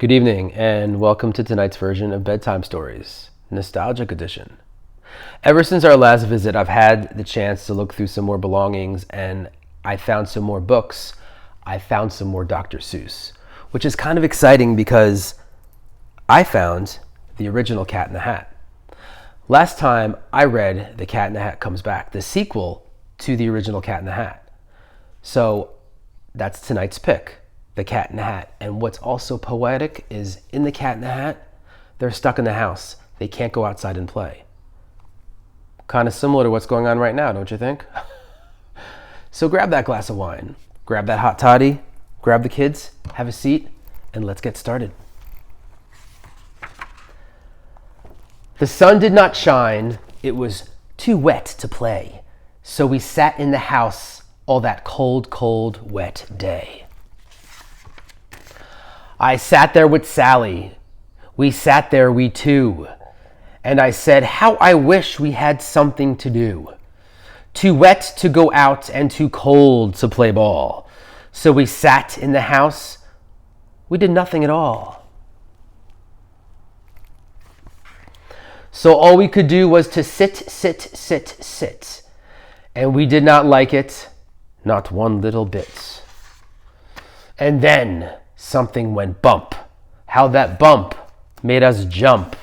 Good evening, and welcome to tonight's version of Bedtime Stories, Nostalgic Edition. Ever since our last visit, I've had the chance to look through some more belongings, and I found some more books. I found some more Dr. Suess, which is kind of exciting because I found the original Cat in the Hat. Last time I read The Cat in the Hat Comes Back, the sequel to the original Cat in the Hat. So that's tonight's pick. The Cat in the Hat. And what's also poetic is in the Cat in the Hat, they're stuck in the house. They can't go outside and play. Kind of similar to what's going on right now, don't you think? So grab that glass of wine, grab that hot toddy, grab the kids, have a seat, and let's get started. The sun did not shine. It was too wet to play. So we sat in the house all that cold, cold, wet day. I sat there with Sally. We sat there, we two. And I said, how I wish we had something to do. Too wet to go out and too cold to play ball. So we sat in the house. We did nothing at all. So all we could do was to sit, sit, sit, sit. And we did not like it, not one little bit. And then something went bump. How that bump made us jump.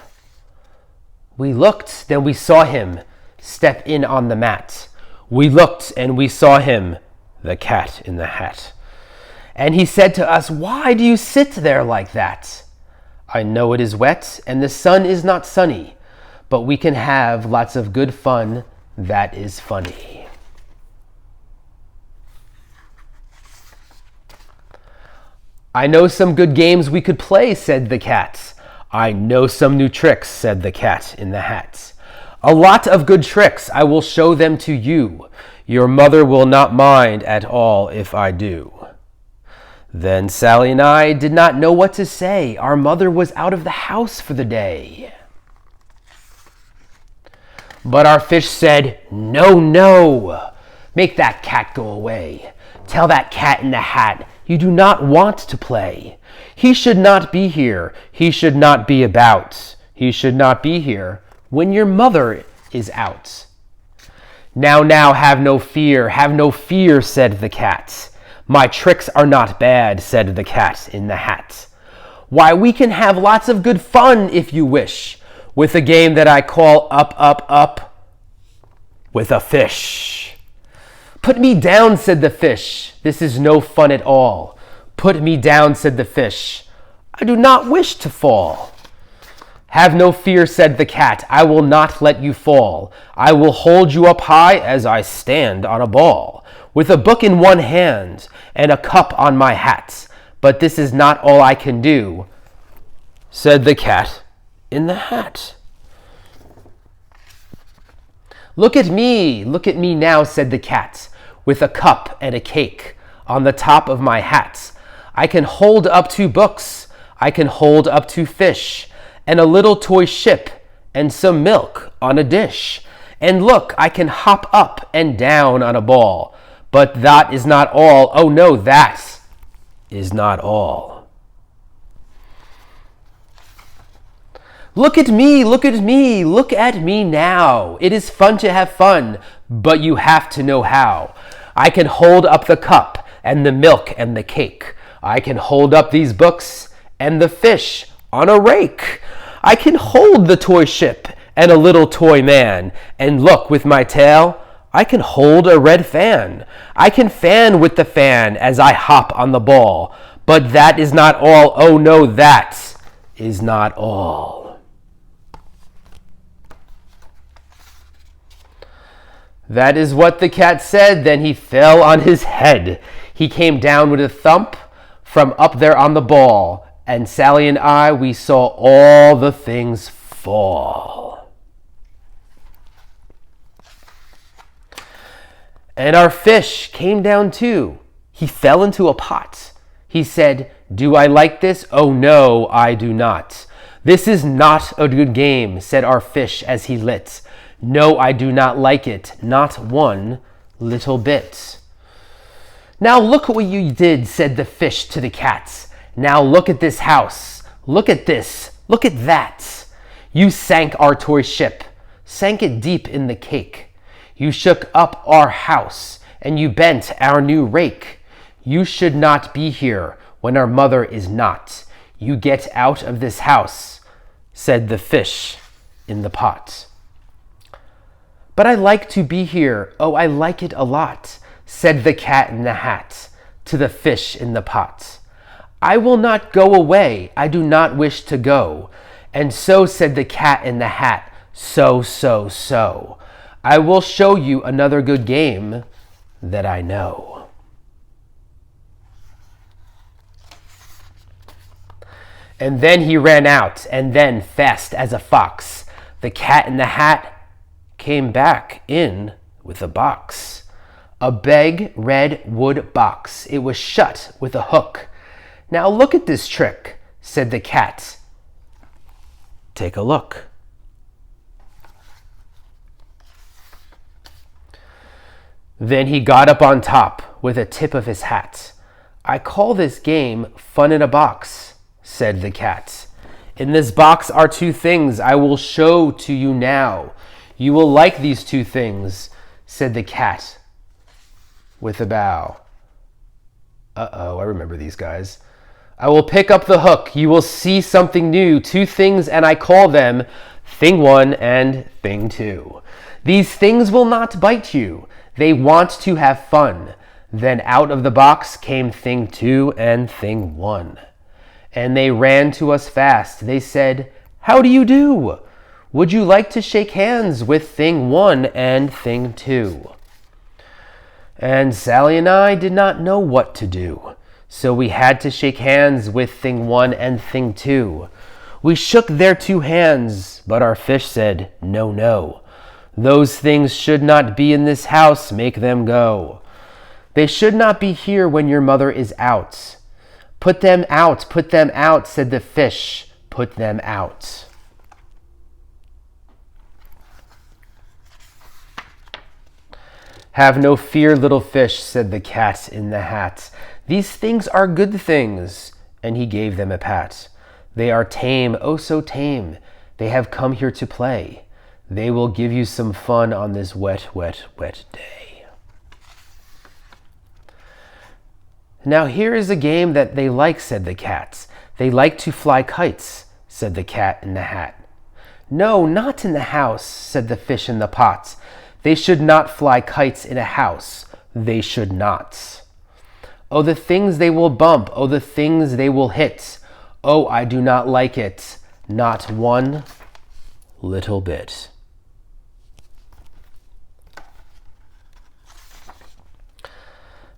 We looked, then we saw him step in on the mat. We looked and we saw him, the Cat in the Hat. And he said to us, why do you sit there like that? I know it is wet and the sun is not sunny, but we can have lots of good fun that is funny. I know some good games we could play, said the cat. I know some new tricks, said the Cat in the Hat. A lot of good tricks, I will show them to you. Your mother will not mind at all if I do. Then Sally and I did not know what to say. Our mother was out of the house for the day. But our fish said, no, no, make that cat go away. Tell that Cat in the Hat you do not want to play. He should not be here. He should not be about. He should not be here when your mother is out. Now, have no fear, said the cat. My tricks are not bad, said the Cat in the Hat. Why, we can have lots of good fun if you wish, with a game that I call Up, Up, Up with a Fish. Put me down, said the fish. This is no fun at all. Put me down, said the fish. I do not wish to fall. Have no fear, said the cat. I will not let you fall. I will hold you up high as I stand on a ball, with a book in one hand and a cup on my hat. But this is not all I can do, said the Cat in the Hat. Look at me now, said the cat, with a cup and a cake on the top of my hat. I can hold up 2 books, I can hold up 2 fish, and a little toy ship, and some milk on a dish. And look, I can hop up and down on a ball. But that is not all. Oh no, that is not all. Look at me now. It is fun to have fun, but you have to know how. I can hold up the cup and the milk and the cake. I can hold up these books and the fish on a rake. I can hold the toy ship and a little toy man. And look, with my tail, I can hold a red fan. I can fan with the fan as I hop on the ball. But that is not all. Oh no, that is not all. That is what the cat said. Then he fell on his head. He came down with a thump from up there on the ball. And Sally and I, we saw all the things fall. And our fish came down too. He fell into a pot. He said, do I like this? Oh no, I do not. This is not a good game, said our fish as he lit. No, I do not like it, not one little bit. Now look what you did, said the fish to the cat. Now look at this house. Look at this, look at that. You sank our toy ship, sank it deep in the cake. You shook up our house, and you bent our new rake. You should not be here when our mother is not. You get out of this house, said the fish in the pot. But I like to be here, oh, I like it a lot, said the cat in the hat to the fish in the pot. I will not go away, I do not wish to go. And so said the cat in the hat, so. I will show you another good game that I know. And then he ran out, and then, fast as a fox, the cat in the hat came back in with a box. A big red wood box. It was shut with a hook. Now look at this trick, said the cat. Take a look. Then he got up on top with a tip of his hat. I call this game fun in a box, said the cat. In this box are two things I will show to you now. You will like these two things, said the cat with a bow. I remember these guys. I will pick up the hook. You will see something new. Two things, and I call them Thing 1 and Thing 2. These things will not bite you. They want to have fun. Then out of the box came Thing 2 and Thing 1. And they ran to us fast. They said, how do you do? Would you like to shake hands with Thing 1 and Thing 2? And Sally and I did not know what to do. So we had to shake hands with Thing 1 and Thing 2. We shook their two hands, but our fish said, no. Those things should not be in this house, make them go. They should not be here when your mother is out. Put them out, said the fish, put them out. Have no fear, little fish, said the cat in the hat. These things are good things, and he gave them a pat. They are tame, oh so tame. They have come here to play. They will give you some fun on this wet day. Now here is a game that they like, said the cats. They like to fly kites, said the cat in the hat. No, not in the house, said the fish in the pot. They should not fly kites in a house. They should not. Oh, the things they will bump. Oh, the things they will hit. Oh, I do not like it. Not one little bit.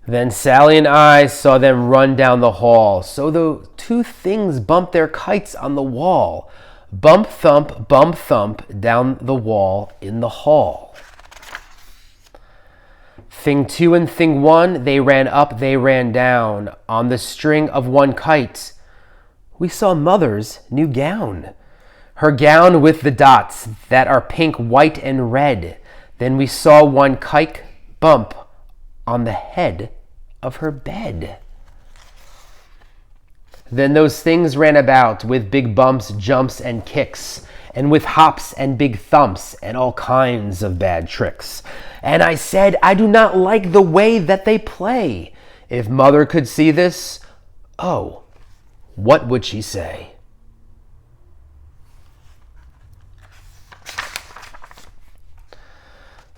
Then Sally and I saw them run down the hall. So the two things bumped their kites on the wall. Bump, thump, down the wall in the hall. Thing 2 and Thing 1, they ran up, they ran down. On the string of one kite, we saw Mother's new gown. Her gown with the dots that are pink, white, and red. Then we saw one kite bump on the head of her bed. Then those things ran about with big bumps, jumps, and kicks, and with hops and big thumps and all kinds of bad tricks. And I said, I do not like the way that they play. If Mother could see this, oh, what would she say?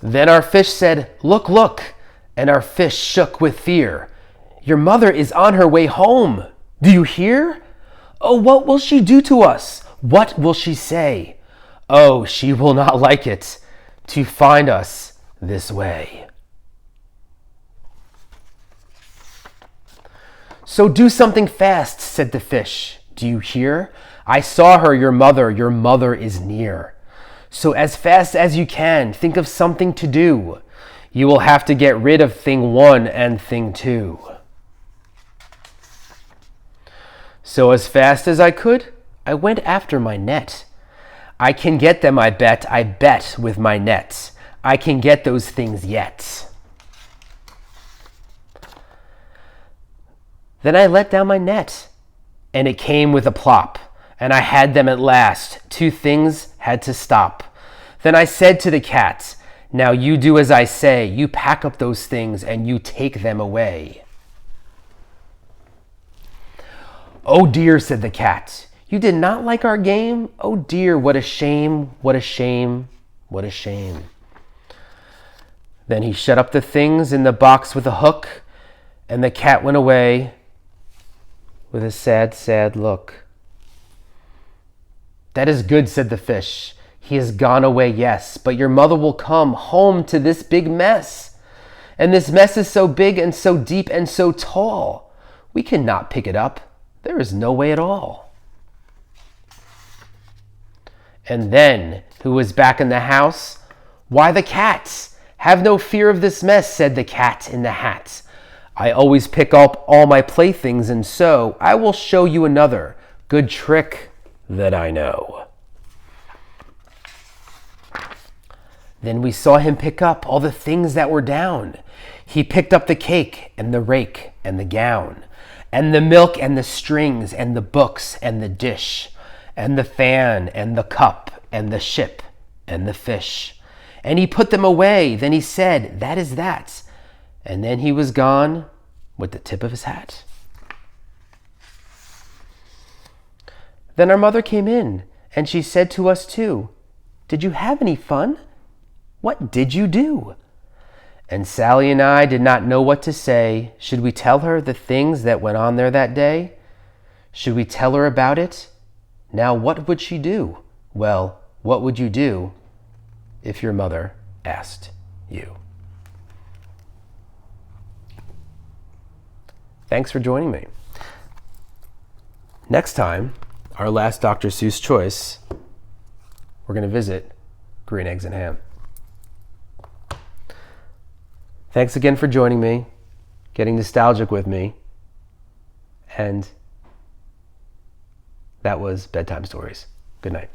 Then our fish said, look, look. And our fish shook with fear. Your mother is on her way home. Do you hear? Oh, what will she do to us? What will she say? Oh, she will not like it to find us this way. So do something fast, said the fish. Do you hear? I saw her, your mother is near. So as fast as you can, think of something to do. You will have to get rid of Thing 1 and Thing 2. So as fast as I could, I went after my net. I can get them, I bet with my net. I can get those things yet. Then I let down my net, and it came with a plop. and I had them at last. Two things had to stop. Then I said to the cat, now you do as I say. You pack up those things and you take them away. Oh dear, said the cat, you did not like our game? Oh dear, what a shame, what a shame, what a shame. Then he shut up the things in the box with a hook, and the cat went away with a sad, sad look. That is good, said the fish. He has gone away, yes, but your mother will come home to this big mess. And this mess is so big and so deep and so tall. We cannot pick it up. There is no way at all. And then, who was back in the house? Why, the cats. Have no fear of this mess, said the cat in the hat. I always pick up all my playthings, and so I will show you another good trick that I know. Then we saw him pick up all the things that were down. He picked up the cake and the rake and the gown, and the milk and the strings and the books and the dish, and the fan and the cup and the ship and the fish. And he put them away. Then he said, that is that. And then he was gone with the tip of his hat. Then our mother came in, and she said to us too, did you have any fun? What did you do? And Sally and I did not know what to say. Should we tell her the things that went on there that day? Should we tell her about it? Now what would she do? Well, what would you do if your mother asked you? Thanks for joining me. Next time, our last Dr. Seuss choice, we're going to visit Green Eggs and Ham. Thanks again for joining me, getting nostalgic with me, and that was Bedtime Stories. Good night.